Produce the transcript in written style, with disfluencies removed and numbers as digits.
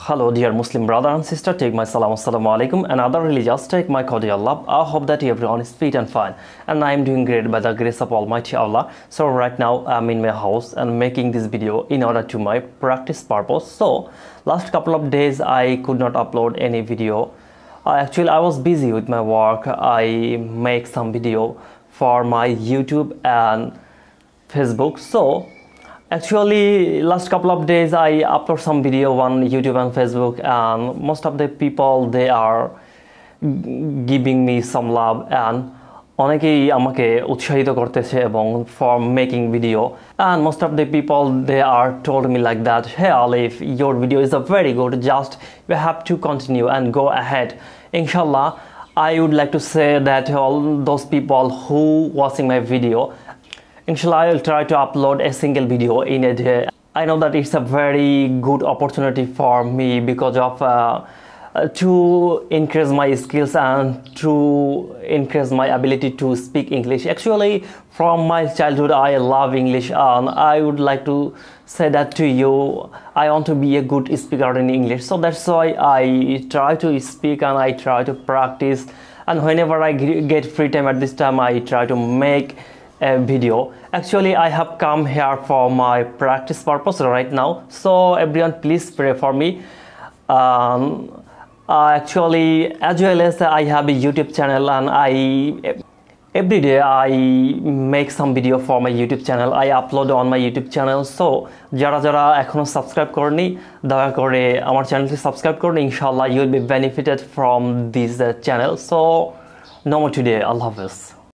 Hello dear Muslim brother and sister, take my salam, assalamu alaikum, and other religious take my cordial love. I hope that everyone is fit and fine, and I am doing great by the grace of Almighty Allah. So right now I'm in my house and making this video in order to my practice purpose. So last couple of days I could not upload any video. Actually I was busy with my work. I make some video for my YouTube and Facebook. So actually last couple of days I upload some video on YouTube and Facebook, and most of the people they are giving me some love and অনেকেই আমাকে উৎসাহিত করতেছে এবং for making video, and most of the people they are told me like that, hey Alif, your video is a very good, just you have to continue and go ahead. Inshallah, I would like to say that all those people who watching my video, inshallah I will try to upload a single video in a day. I know that it's a very good opportunity for me because of to increase my skills and to increase my ability to speak English. Actually from my childhood I love English, and I would like to say that to you, I want to be a good speaker in English. So that's why I try to speak and I try to practice, and whenever I get free time at this time I try to make a video. Actually I have come here for my practice purpose right now, so everyone please pray for me. Actually as well as I have a YouTube channel, and every day I make some video for my YouTube channel. I upload on my YouTube channel. So যারা যারা এখনো subscribe করনি দয়া করে আমার চ্যানেলটি subscribe করুন, ইনশাআল্লাহ you will be benefited from this channel. So no more today. Allah Hafiz.